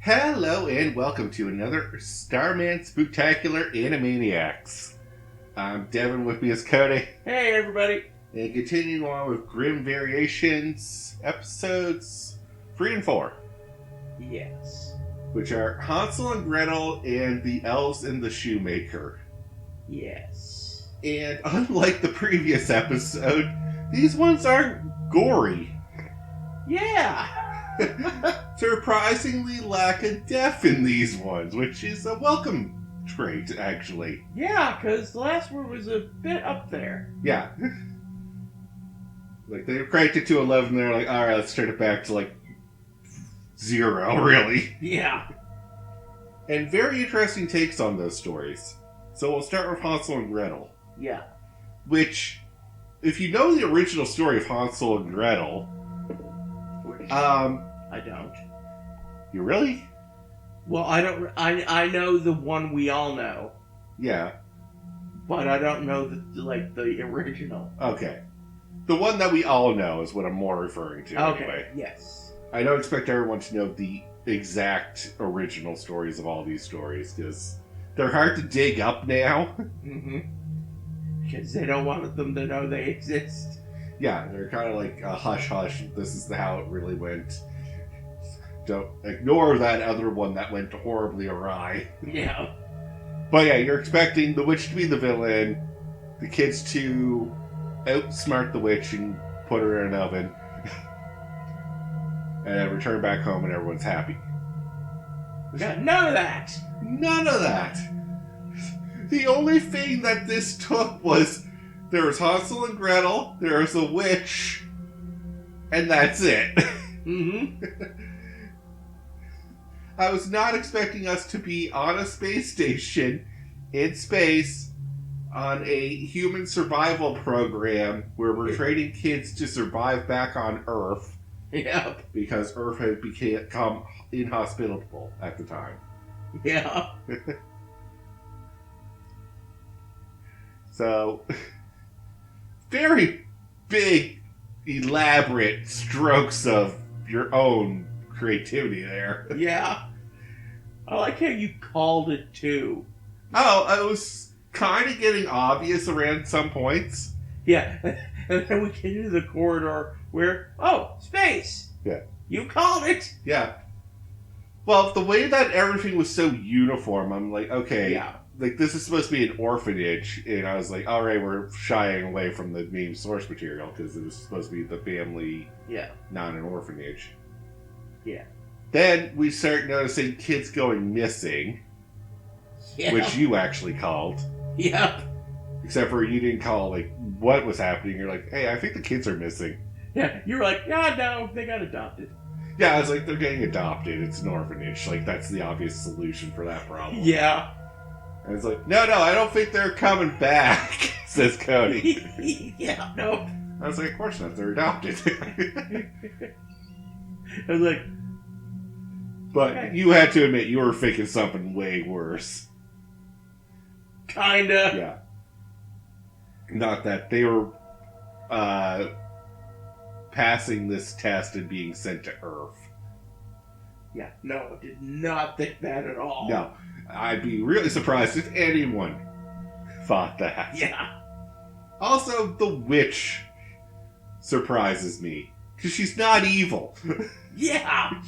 Hello and welcome to another Starman Spooktacular Animeniacs. I'm Devin, with me is Cody. Hey everybody! And continuing on with Grim Variations episodes 3 and 4. Yes. Which are Hansel and Gretel and the Elves and the Shoemaker. Yes. And unlike the previous episode, these ones aren't gory. Yeah! Surprisingly lack a death in these ones, which is a welcome trait, actually. Yeah, because the last one was a bit up there. Yeah. Like, they cranked it to 11, they're like, alright, let's turn it back to, 0, really. Yeah. And very interesting takes on those stories. So we'll start with Hansel and Gretel. Yeah. Which, if you know the original story of Hansel and Gretel... I don't. You really? Well, I don't... I know the one we all know. Yeah. But I don't know the original. Okay. The one that we all know is what I'm more referring to, Okay, anyway. yes. I don't expect everyone to know the exact original stories of all these stories, because they're hard to dig up now. Mm-hmm. Because they don't want them to know they exist. Yeah, they're kind of like a hush-hush, this is how it really went. Don't ignore that other one that went horribly awry. Yeah. But yeah, you're expecting the witch to be the villain, the kids to outsmart the witch and put her in an oven, and then return back home and everyone's happy. We got none of that! None of that! The only thing that this took was there was Hansel and Gretel, there was a witch, and that's it. Mm-hmm. I was not expecting us to be on a space station, in space, on a human survival program where we're training kids to survive back on Earth. Yeah. Because Earth had become inhospitable at the time. Yeah. So, very big, elaborate strokes of your own creativity there. Yeah. I like how you called it too. Oh, it was kind of getting obvious around some points. Yeah. And then we get into the corridor where, space. Yeah. You called it. Yeah. Well, the way that everything was so uniform, I'm like, okay, Yeah. like this is supposed to be an orphanage, and I was like, all right, we're shying away from the main source material because it was supposed to be the family, not an orphanage. Yeah. Then we start noticing kids going missing, which you actually called. Yep. Except for you didn't call, what was happening. You're like, hey, I think the kids are missing. Yeah, you were like, no, they got adopted. Yeah, I was like, they're getting adopted. It's an orphanage. That's the obvious solution for that problem. Yeah. And it's like, no, I don't think they're coming back, says Cody. Yeah, no. I was like, of course not. They're adopted. I was like... But okay. You had to admit you were thinking something way worse. Kinda. Yeah. Not that they were passing this test and being sent to Earth. Yeah, no, I did not think that at all. No. I'd be really surprised if anyone thought that. Yeah. Also, the witch surprises me. Because she's not evil. Yeah.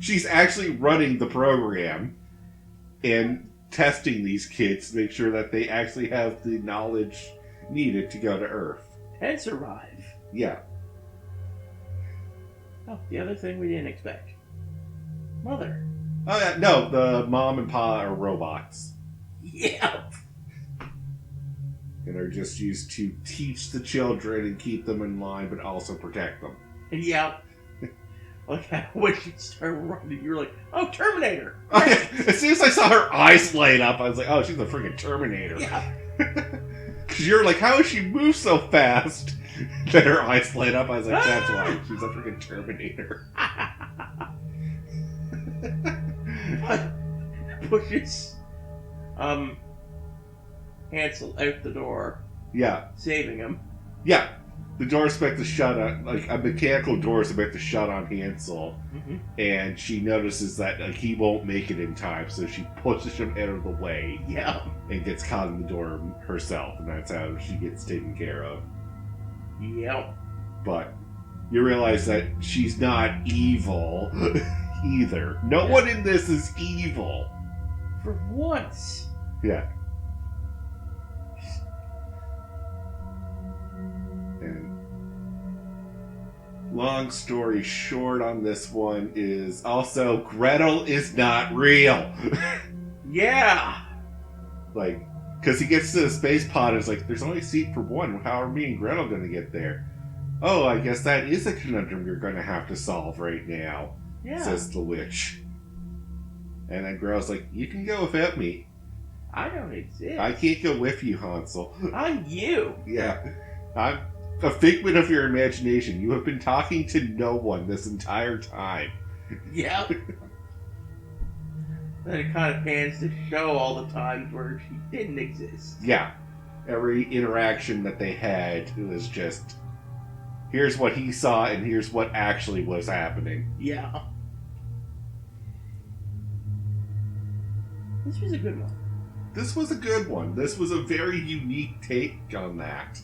She's actually running the program and testing these kids to make sure that they actually have the knowledge needed to go to Earth. And survive. Yeah. Oh, the other thing we didn't expect. Mother. Oh, yeah. No, the mom and pa are robots. Yeah. And are just used to teach the children and keep them in line, but also protect them. Yeah. Like, when she started running, you were like, oh, Terminator! Okay. As soon as I saw her eyes light up, I was like, oh, she's a freaking Terminator. Yeah. Because you're like, how does she move so fast? Then her eyes light up. I was like, that's why. She's a freaking Terminator. Pushes Hansel out the door. Yeah. Saving him. Yeah. the door's about to shut on, like, a mechanical door's about to shut on Hansel, and she notices that, like, he won't make it in time, so she pushes him out of the way. Yeah. And gets caught in the door herself, and that's how she gets taken care of. Yep. But you realize that she's not evil either. No one in this is evil. For once. Yeah. And long story short on this one is also Gretel is not real. Yeah. Like, because he gets to the space pod and it's like, there's only a seat for one. How are me and Gretel going to get there? Oh, I guess that is a conundrum you're going to have to solve right now, says the witch. And then Gretel's like, you can go without me. I don't exist. I can't go with you, Hansel. I'm you. Yeah. I'm a figment of your imagination. You have been talking to no one this entire time. Yep. Then it kind of pans to show all the times where she didn't exist. Yeah. Every interaction that they had was just, here's what he saw and here's what actually was happening. Yeah. This was a good one. This was a good one. This was a very unique take on that.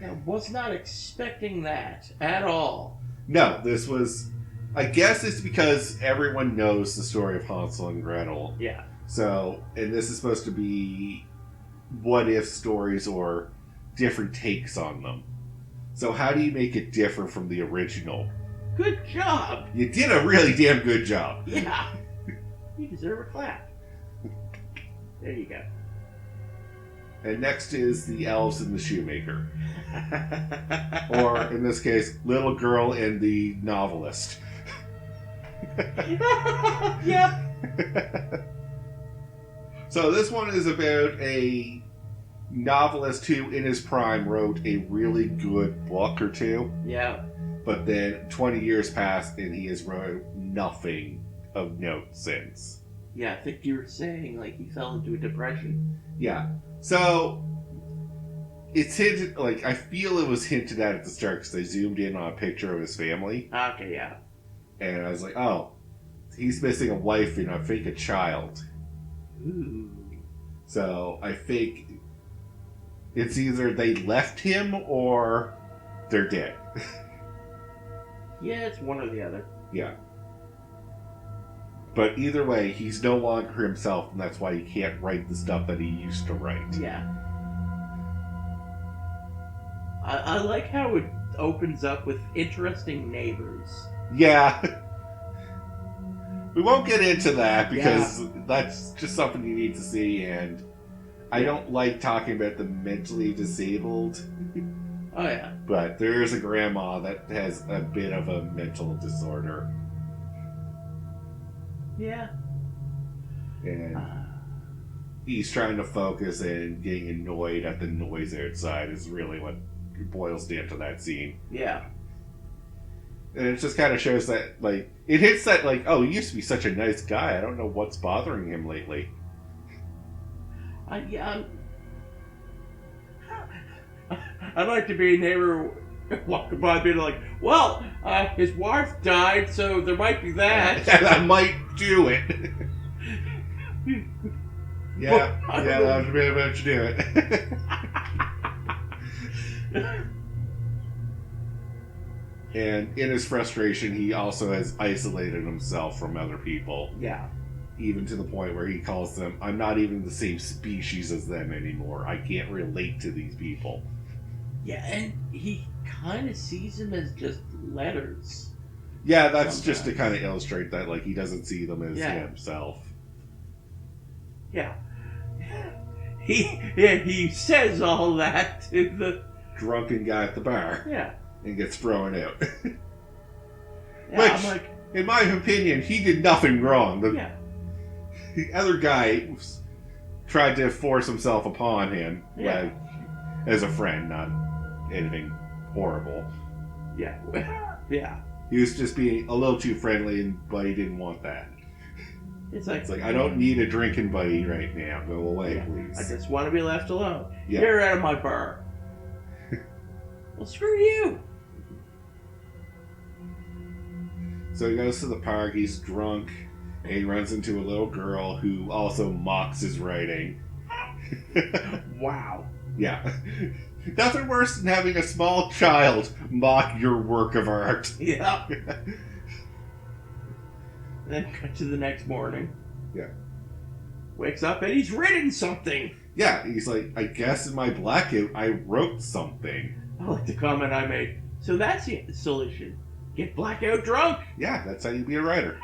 I was not expecting that at all. No, this was... I guess it's because everyone knows the story of Hansel and Gretel. Yeah. So, and this is supposed to be what-if stories or different takes on them. So how do you make it different from the original? Good job! You did a really damn good job. Yeah. You deserve a clap. There you go. And next is the Elves and the Shoemaker. Or, in this case, Little Girl and the Novelist. Yep. So this one is about a novelist who, in his prime, wrote a really good book or two. Yeah. But then 20 years passed and he has wrote nothing of note since. Yeah, I think you were saying, like, he fell into a depression. Yeah. So, it's hinted, like, I feel it was hinted at the start because they zoomed in on a picture of his family. Okay, yeah. And I was like, oh, he's missing a wife and I think a child. Ooh. So, I think it's either they left him or they're dead. Yeah, it's one or the other. Yeah. But either way, he's no longer himself, and that's why he can't write the stuff that he used to write. Yeah. I like how it opens up with interesting neighbors. Yeah. We won't get into that because that's just something you need to see, and I don't like talking about the mentally disabled. Oh, yeah. But there is a grandma that has a bit of a mental disorder. Yeah. And he's trying to focus, and getting annoyed at the noise outside is really what boils down to that scene. Yeah. And it just kind of shows that, like, it hits that, like, oh, he used to be such a nice guy. I don't know what's bothering him lately. I'd like to be a neighbor walking by being like, well, his wife died, so there might be that. And I might do it. Yeah, that was really about to do it. And in his frustration, he also has isolated himself from other people. Yeah. Even to the point where he calls them, I'm not even the same species as them anymore. I can't relate to these people. Yeah, and he kind of sees them as just letters. Yeah, that's just to kind of illustrate that, like, he doesn't see them as himself. Yeah. He says all that to the drunken guy at the bar. Yeah. And gets thrown out. Yeah, Which, I'm like, in my opinion, he did nothing wrong. The other guy tried to force himself upon him, like, as a friend, not anything horrible. Yeah. Yeah. He was just being a little too friendly, but he didn't want that. It's like I don't need a drinking buddy right now. Go away, please. I just want to be left alone. Yeah. You're out of my bar. Well, screw you. So he goes to the park, he's drunk, and he runs into a little girl who also mocks his writing. Wow. Yeah. Nothing worse than having a small child mock your work of art. Yeah. Then cut to the next morning. Yeah. Wakes up and he's written something. Yeah, he's like, I guess in my blackout I wrote something. I like the comment I made. So that's the solution. Get blackout drunk. Yeah, that's how you be a writer.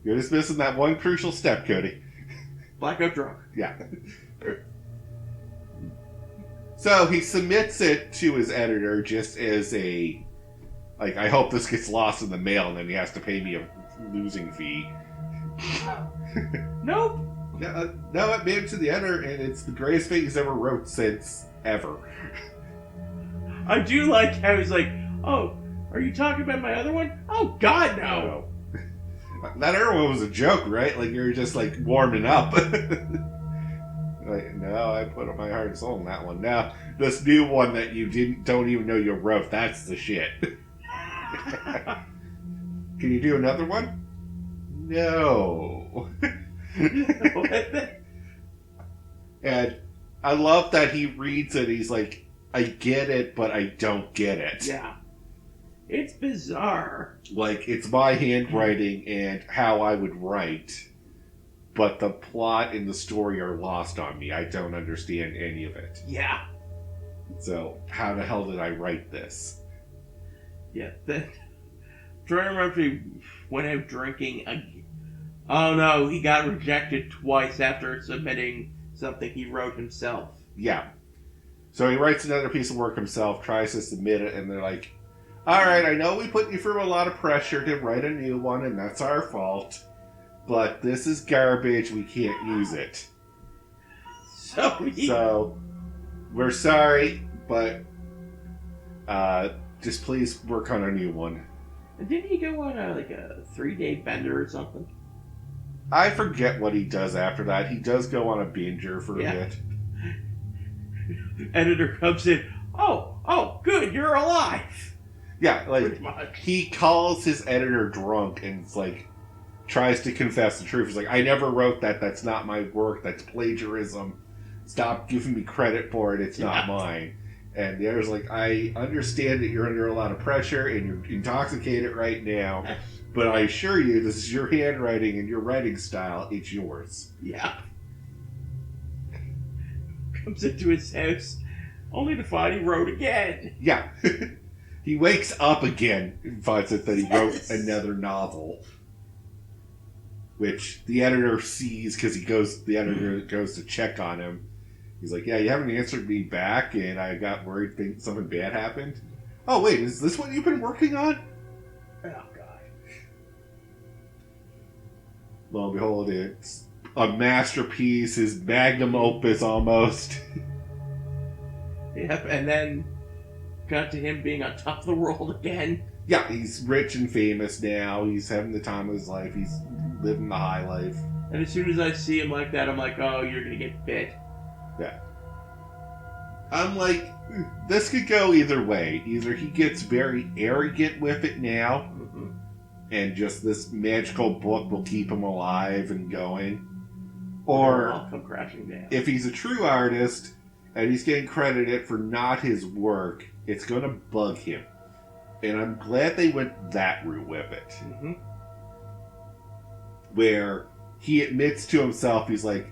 You're just missing that one crucial step, Cody. Blackout drunk. Yeah. So he submits it to his editor just as a, like, I hope this gets lost in the mail and then he has to pay me a losing fee. Nope. No, it made it to the editor, and it's the greatest thing he's ever wrote since ever. I do like how he's like, oh, are you talking about my other one? Oh, God, no. That other one was a joke, right? Like, you were just, like, warming up. Like, no, I put my heart and soul in that one. Now, this new one that you don't even know you wrote, that's the shit. Can you do another one? No. And I love that he reads it. He's like, I get it, but I don't get it. Yeah. It's bizarre. Like, it's my handwriting and how I would write, but the plot and the story are lost on me. I don't understand any of it. Yeah. So, how the hell did I write this? Yeah. Trying to remember if he went out drinking again. Oh no, he got rejected twice after submitting something he wrote himself. Yeah. So he writes another piece of work himself, tries to submit it, and they're like, alright, I know we put you through a lot of pressure to write a new one, and that's our fault, but this is garbage, we can't use it. So, we're sorry, but just please work on a new one. And didn't he go on a 3-day bender or something? I forget what he does after that. He does go on a binger for a bit. Editor comes in. Oh, good, you're alive. Yeah, like, he calls his editor drunk and like tries to confess the truth. He's like, I never wrote that. That's not my work. That's plagiarism. Stop giving me credit for it. It's not mine. And the editor's like, I understand that you're under a lot of pressure and you're intoxicated right now, but I assure you, this is your handwriting and your writing style. It's yours. Yeah. Comes into his house, only to find he wrote again. Yeah. He wakes up again and finds out that he wrote another novel. Which the editor sees because the editor goes to check on him. He's like, yeah, you haven't answered me back, and I got worried something bad happened. Oh, wait, is this what you've been working on? Oh, God. Lo and behold, it's a masterpiece, his magnum opus almost. Yep, and then got to him being on top of the world again. Yeah, he's rich and famous now. He's having the time of his life. He's living the high life. And as soon as I see him like that, I'm like, oh, you're going to get bit. Yeah. I'm like, this could go either way. Either he gets very arrogant with it now, and just this magical book will keep him alive and going. Or, I'll come crashing down. If he's a true artist, and he's getting credited for not his work, it's going to bug him. And I'm glad they went that route with it. Mm-hmm. Where he admits to himself, he's like,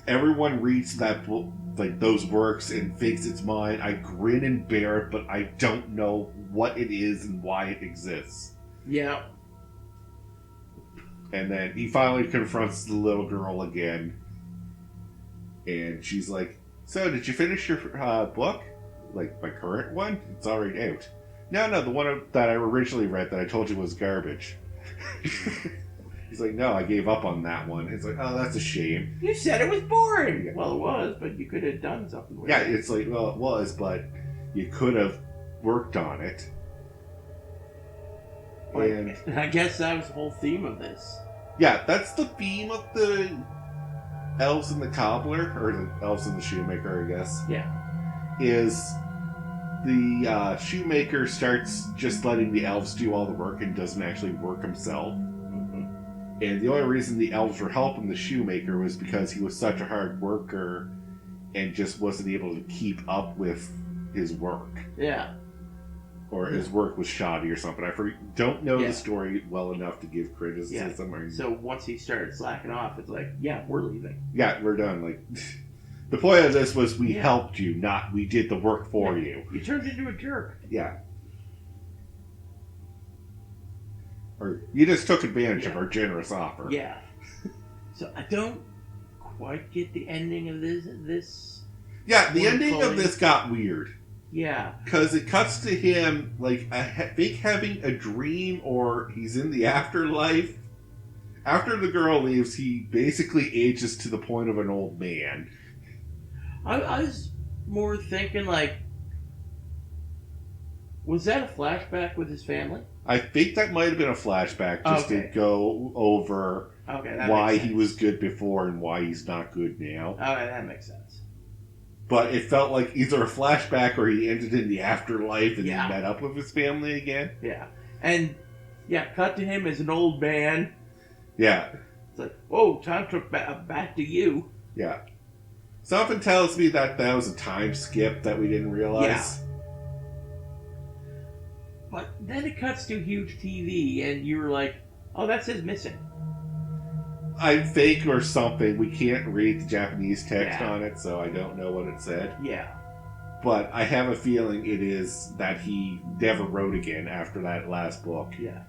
everyone reads that book, like those works, and thinks it's mine. I grin and bear it, but I don't know what it is and why it exists. Yeah. And then he finally confronts the little girl again. And she's like, so, did you finish your book? Like, my current one? It's already out. No, the one that I originally read that I told you was garbage. He's like, no, I gave up on that one. It's like, oh, that's a shame. You said it was boring. Yeah. Well, it was, but you could have done something with it. Yeah, it's like, well, it was, but you could have worked on it. And I guess that was the whole theme of this. Yeah, that's the theme of the Elves and the Cobbler, or the Elves and the Shoemaker, I guess. Yeah. is the shoemaker starts just letting the elves do all the work and doesn't actually work himself. And the only reason the elves were helping the shoemaker was because he was such a hard worker and just wasn't able to keep up with his work. Yeah. Or his work was shoddy or something. I don't know the story well enough to give criticism. Yeah. So once he started slacking off, it's like, yeah, we're leaving. Yeah, we're done. Like, the point of this was we helped you, not we did the work for you. You turned into a jerk. Yeah. Or you just took advantage of our generous offer. Yeah. So I don't quite get the ending of this. Yeah, the ending of this got weird. Yeah. Because it cuts to him, like, fake having a dream or he's in the afterlife. After the girl leaves, he basically ages to the point of an old man. I was more thinking, like, was that a flashback with his family? I think that might have been a flashback just to go over why he was good before and why he's not good now. Okay, that makes sense. But it felt like either a flashback or he ended in the afterlife and then met up with his family again. Yeah. And, cut to him as an old man. Yeah. It's like, whoa, time to back to you. Yeah. Something tells me that was a time skip that we didn't realize. Yeah. But then it cuts to huge TV, and you're like, oh, that says missing. I'm fake or something. We can't read the Japanese text on it, so I don't know what it said. Yeah. But I have a feeling it is that he never wrote again after that last book. Yeah.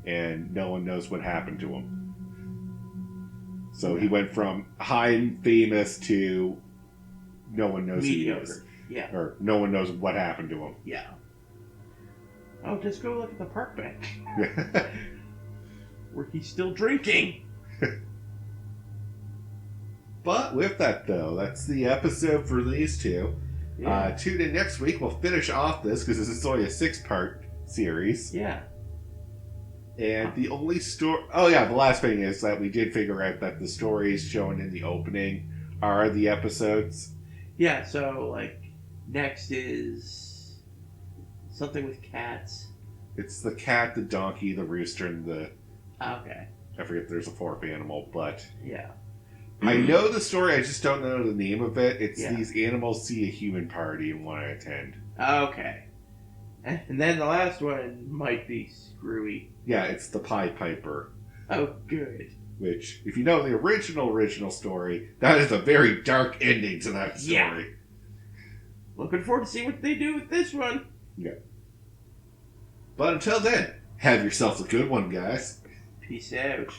And no one knows what happened to him. So he went from high famous to no one knows mediocre. Who he is. Yeah. Or no one knows what happened to him. Yeah. Oh, just go look at the park bench. Where he's still drinking. But with that, though, that's the episode for these two. Yeah. Tune in next week. We'll finish off this because this is only a 6-part series. Yeah. And the only story... Oh, yeah, the last thing is that we did figure out that the stories shown in the opening are the episodes. Yeah, so, like, next is something with cats. It's the cat, the donkey, the rooster, and the... Okay. I forget if there's a 4th animal, but... Yeah. I know the story, I just don't know the name of it. It's these animals see a human party and want to attend. Okay. And then the last one might be screwy. Yeah, it's the Pied Piper. Oh, good. Which, if you know the original story, that is a very dark ending to that story. Yeah. Looking forward to see what they do with this one. Yeah. But until then, have yourselves a good one, guys. Peace out.